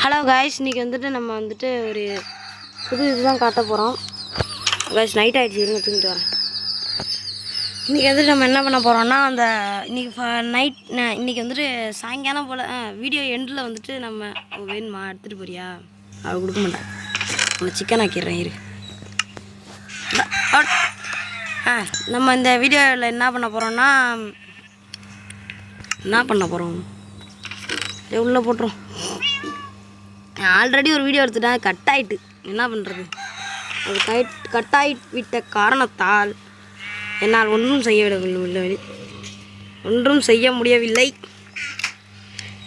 Hello guys, இன்றைக்கி வந்துட்டு நம்ம வந்துட்டு ஒரு புது இதுதான் காட்ட போகிறோம். காய்ஸ் நைட் ஆகிடுச்சு, இருங்க தூங்கிட்டு வரேன். இன்றைக்கி வந்துட்டு நம்ம என்ன பண்ண போகிறோம்னா, அந்த இன்றைக்கி வந்துட்டு சாயங்காலம் போல் வீடியோ எண்டில் வந்துட்டு நம்ம வேணுமா எடுத்துகிட்டு போறியா? அவள் கொடுக்க மாட்டேன், உன்னை சிக்கன் ஆக்கிடுறேன் இரு. நம்ம இந்த வீடியோவில் என்ன பண்ண போகிறோம் உள்ளே போட்டுரும். ஆல்ரெடி ஒரு வீடியோ எடுத்துட்டேன், கட் ஆகிட்டு. என்ன பண்ணுறது? அது கட் விட்ட காரணத்தால் என்னால் ஒன்றும் செய்ய முடியவில்லை.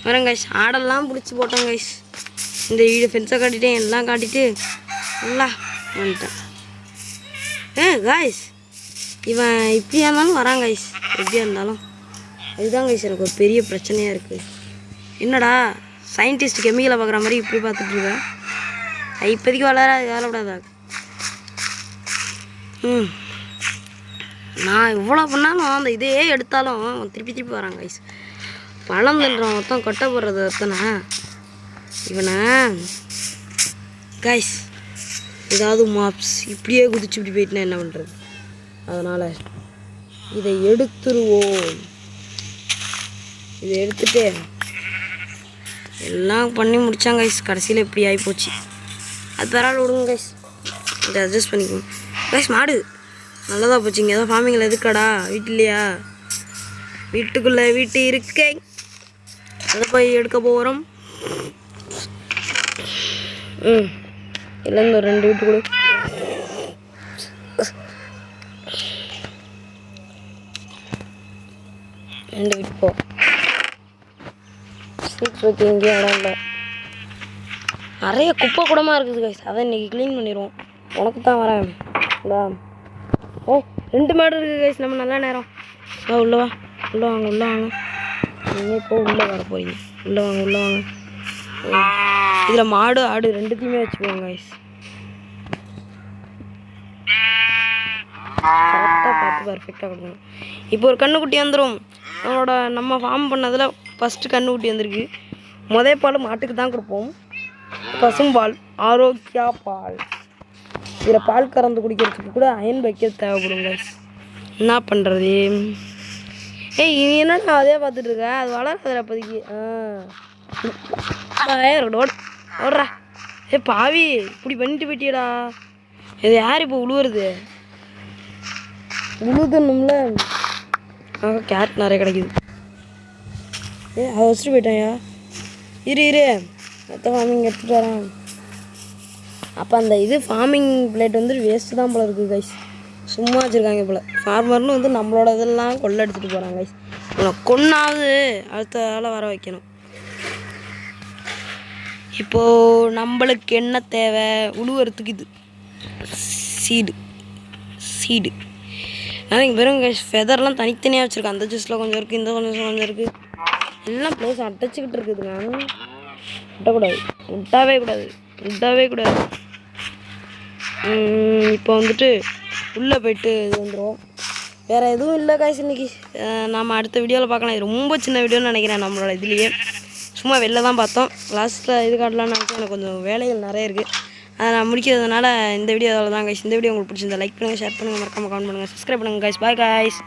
வரேன் கைஸ், ஆடெல்லாம் பிடிச்சி போட்டேன் கைஸ். இந்த வீடு ஃபென்ஸை காட்டிட்டேன், எல்லாம் காட்டிட்டு எல்லாம் வந்துட்டேன். காய்ஸ், இவன் இப்படியா இருந்தாலும் வரான் கைஸ். எப்படியா இருந்தாலும் அதுதான் கைஸ் எனக்கு ஒரு பெரிய பிரச்சனையாக இருக்குது. என்னடா சயின்டிஸ்ட் கெமிக்கலை பார்க்குற மாதிரி இப்படி பார்த்துட்ருக்கேன். இப்போதைக்கு வேலைப்படாதா. நான் இவ்வளோ பண்ணாலும் அந்த இதையே எடுத்தாலும் திருப்பி வராங்க கைஸ். பழம் தின்றவன் மொத்தம் கொட்டை போடுறது ஒருத்தனை இவனை கைஸ். ஏதாவது மாப்ஸ் இப்படியே குதிச்சு இப்படி போயிட்டுனா என்ன பண்ணுறது? அதனால் இதை எடுத்துருவோம். இதை எடுத்துட்டு எல்லாம் பண்ணி முடித்தாங்க கைஸ். கடைசியில் இப்படி ஆகிப்போச்சு. அது பரவாயில்ல, விடுங்க கைஸ், இதை அட்ஜஸ்ட் பண்ணிக்கோங்க கைஸ். மாடு நல்லதாக போச்சுங்க. ஏதோ ஃபார்மிங்கில் எதுக்கடா? வீட்டிலையா? வீட்டு இருக்கேன், அதை போய் எடுக்க போகிறோம். இல்லைங்க, 2 வீட்டு கூட 2 வீட்டு போ. சீட் வைக்க எங்கேயும் இடம் இல்லை. நிறைய குப்பை கூடமாக இருக்குது கைஸ். அதை இன்றைக்கி க்ளீன் பண்ணிடுவோம். உனக்கு தான் வரேன். 2 மாடு இருக்குது கைஸ். நம்ம நல்ல நேரம் உள்ளே வாங்க. நீங்கள் இப்போ உள்ளே வர போகிறீங்க. உள்ளே வாங்க. இதில் மாடு ஆடு 2த்தையுமே வச்சுக்குவோங்க கைஸ். கரெக்டாக பார்த்து பர்ஃபெக்டாக கொடுக்கணும். இப்போ ஒரு கன்றுக்குட்டி வந்துடும். நம்ம ஃபார்ம் பண்ணதில் ஃபஸ்ட்டு கன்றுக்குட்டி வந்திருக்கு. பால் மாட்டுக்கு தான் கொடுப்போம். பசும்பால், ஆரோக்கியா பால். இதில் பால் கறந்து குடிக்கிறதுக்கு கூட அயன் பக்கெட் தேவைப்படும் கைஸ். என்ன பண்ணுறது? என்னடா அதே பார்த்துட்டு இருக்க? அது வளராதுல அப்போதைக்கு. ஓடுறா. பாவி, இப்படி பண்ணிட்டு போயிட்டியடா. இது யார் இப்போ உழுவுறது? உழுதுணும்ல. கேரட் நிறைய கிடைக்குது. அதை வச்சுட்டு போயிட்டாயா? இரு மொத்த ஃபார்மிங் எடுத்துகிட்டு வரேன். அப்போ அந்த ஃபார்மிங் பிளேட் வந்துட்டு வேஸ்ட்டு தான் போல இருக்குது கைஸ். சும்மா வச்சுருக்காங்க போல். ஃபார்மர்னு வந்து நம்மளோட இதெல்லாம் கொள்ளை எடுத்துகிட்டு போகிறாங்க கைஸ். கொன்னாவது அடுத்த ஆளை வர வைக்கணும். இப்போது நம்மளுக்கு என்ன தேவை? உழுவுறதுக்கு இது சீடு. ஆனால் வெறும் கைஸ் ஃபெதர்லாம் தனித்தனியாக வச்சுருக்கேன். அந்த ஜூஸில் கொஞ்சம் இருக்குது, இந்த கொஞ்சம் இருக்குது. எல்லாம் ப்ளேஸ் அடைச்சிக்கிட்டு இருக்குது. நான் விட்டாவே கூடாது. இப்போ வந்துட்டு உள்ளே போயிட்டு இது வந்துடும். வேறு எதுவும் இல்லை காய்ச்சி. இன்றைக்கி நம்ம அடுத்த வீடியோவில் பார்க்கலாம். இது ரொம்ப சின்ன வீடியோன்னு நினைக்கிறேன். நம்மளோட இதுலேயே சும்மா வெளில தான் பார்த்தோம். லாஸ்ட்டில் இது காட்டலான்னு நினச்சா எனக்கு கொஞ்சம் வேலைகள் நிறைய இருக்குது. அதை நான் முடிக்கிறதுனால இந்த வீடியோ தான் காய்ச்சி. இந்த வீடியோ உங்களுக்கு பிடிச்சிருந்தா லைக் பண்ணுங்கள், ஷேர் பண்ணுங்கள், மறக்காமல் கமெண்ட் பண்ணுங்கள், சப்ஸ்கிரைப் பண்ணுங்கள் காய்ச்சி. Bye guys.